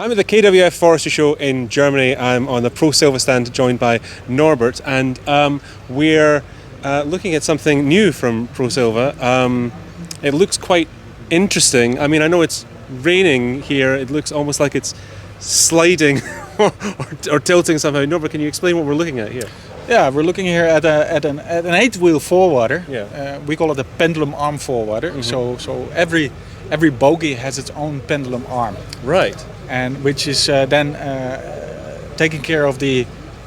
I'm at the KWF Forestry Show in Germany. I'm on the ProSilva stand, joined by Norbert, and we're looking at something new from ProSilva. It looks quite interesting. I mean, I know it's raining here. It looks almost like it's sliding or tilting somehow. Norbert, can you explain what we're looking at here? Yeah, we're looking here at an 8-wheel forwarder. Yeah. We call it a pendulum arm forwarder. Mm-hmm. So every bogie has its own pendulum arm. Right. And which is then taking care of the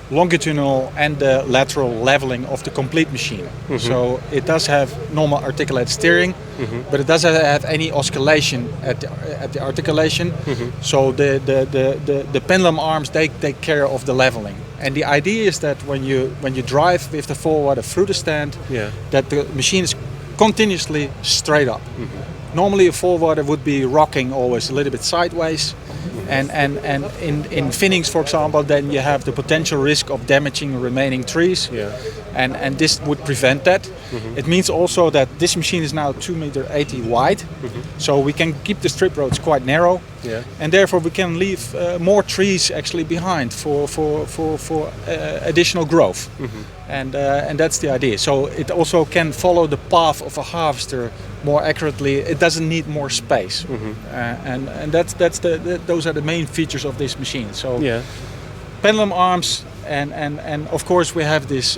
longitudinal and the lateral leveling of the complete machine. Mm-hmm. So it does have normal articulated steering, Mm-hmm. but it doesn't have any oscillation at the articulation. Mm-hmm. So the pendulum arms, they take care of the leveling. And the idea is that when you drive with the forwarder through the stand, Yeah. that the machine is continuously straight up. Mm-hmm. Normally a forwarder would be rocking always a little bit sideways. And in thinnings, for example, then you have the potential risk of damaging remaining trees. Yeah. And this would prevent that. Mm-hmm. It means also that this machine is now 2.80 meters wide. Mm-hmm. So we can keep the strip roads quite narrow. Yeah. And therefore we can leave more trees actually behind for additional growth. Mm-hmm. And that's the idea. So it also can follow the path of a harvester more accurately. It doesn't need more space. Mm-hmm. And those are the main features of this machine. So Yeah. pendulum arms, and of course we have this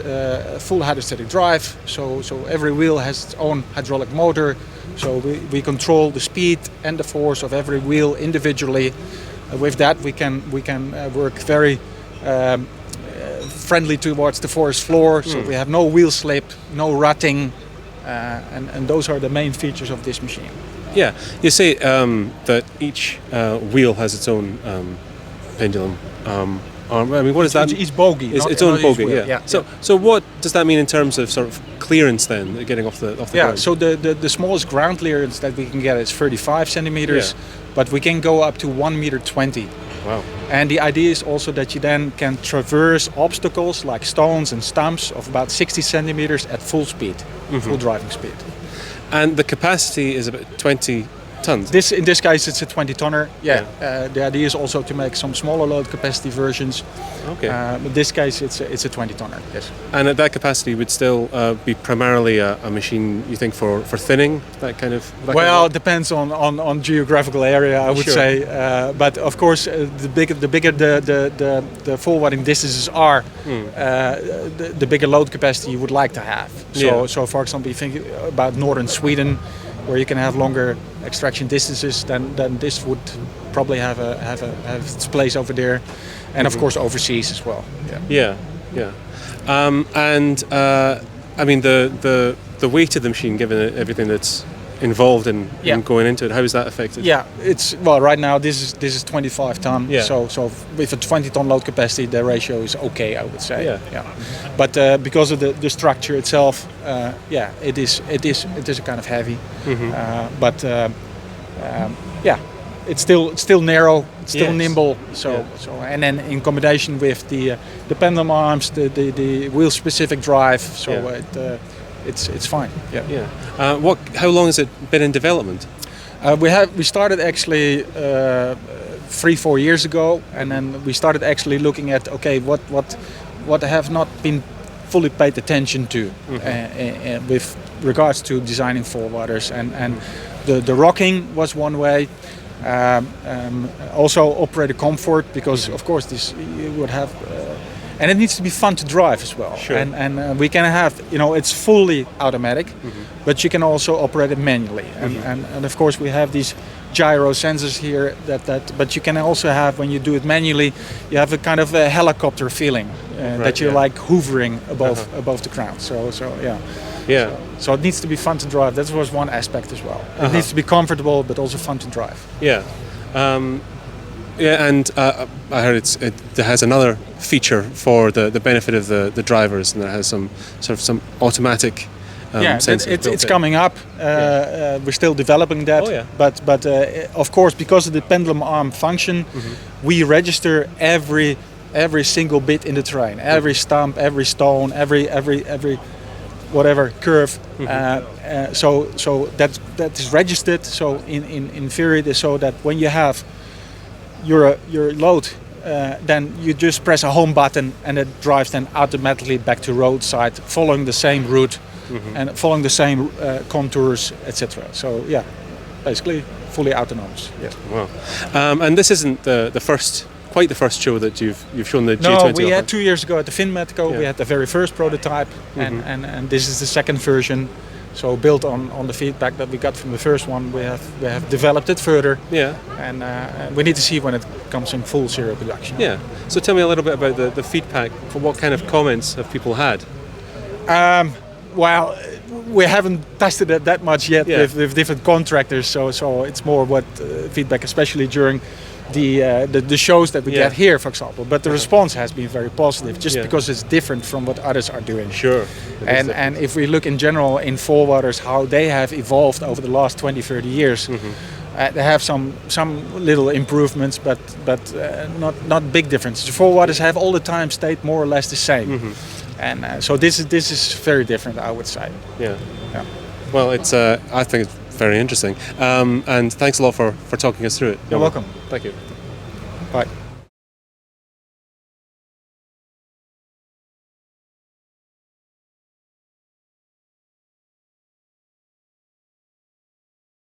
full hydrostatic drive. So every wheel has its own hydraulic motor. So we control the speed and the force of every wheel individually. With that we can work very friendly towards the forest floor. So we have no wheel slip, no rutting, and those are the main features of this machine. Yeah. You say that each wheel has its own pendulum arm. I mean, what does that mean? Each bogie. Its own bogie, wheel. yeah. So what does that mean in terms of sort of clearance then, getting off the Yeah, ground? so the smallest ground clearance that we can get is 35 centimeters, Yeah. but we can go up to 1.20 meters. Wow. And the idea is also that you then can traverse obstacles like stones and stumps of about 60 centimeters at full speed, full driving speed. And the capacity is about 20 tons. In this case, it's a 20-tonner. Yeah. The idea is also to make some smaller load capacity versions. Okay. In this case, it's a 20-tonner. Yes. And at that capacity would still be primarily a machine, you think, for thinning, that kind of? Well, it depends on geographical area, I would Sure. say. But of course, the bigger the forwarding distances are, the bigger load capacity you would like to have. So for example, you think about northern Sweden, where you can have longer extraction distances, then this would probably have its place over there, and of course overseas as well. Yeah. And I mean the weight of the machine, given everything that's involved in going into it, how is that affected? Yeah, right now this is 25 ton. Yeah. So with a 20-ton load capacity, the ratio is okay, I would say. Yeah. But because of the structure itself, it is a kind of heavy. It's still narrow, it's still Yes. nimble. So and then in combination with the pendulum arms, the wheel specific drive, it's fine. Yeah. How long has it been in development? We started actually 3-4 years ago, and then we started actually looking at what have not been fully paid attention to with regards to designing forwarders, and the rocking was one way. Also operator comfort, because of course this you would have. And it needs to be fun to drive as well. Sure. And we can have, it's fully automatic, but you can also operate it manually. And of course we have these gyro sensors here but you can also have, when you do it manually, you have a kind of a helicopter feeling that you're like hovering above the ground. So it needs to be fun to drive. That was one aspect as well. It needs to be comfortable, but also fun to drive. Yeah. And I heard it has another feature for the benefit of the drivers, and it has some automatic sensors. It's coming up. We're still developing that. Oh, yeah. But of course, because of the pendulum arm function, we register every single bit in the terrain, every stump, every stone, every whatever curve. So that is registered. So in theory, so that when you have your load, then you just press a home button and it drives then automatically back to roadside, following the same route and following the same contours, etc. So yeah, basically fully autonomous. Yes. Wow. And this isn't the first show that you've shown the J20 No, we off had on. 2 years ago at the Finmetco. Yeah. We had the very first prototype, and this is the second version. So built on the feedback that we got from the first one, we have developed it further. Yeah. And we need to see when it comes in full serial production. Yeah. So tell me a little bit about the feedback. For what kind of comments have people had? Well, we haven't tested it that much yet Yeah. with different contractors. So it's more what feedback, especially during the shows that we Yeah. get here, for example. But the response has been very positive, just because it's different from what others are doing. Sure. And if we look in general in forwarders, how they have evolved over the last 20, 30 years, they have some little improvements, but not big differences. The forwarders have all the time stayed more or less the same. And so this is very different, I would say. Yeah. Yeah. Well, it's I think it's very interesting. And thanks a lot for talking us through it. You're welcome. Thank you. Bye.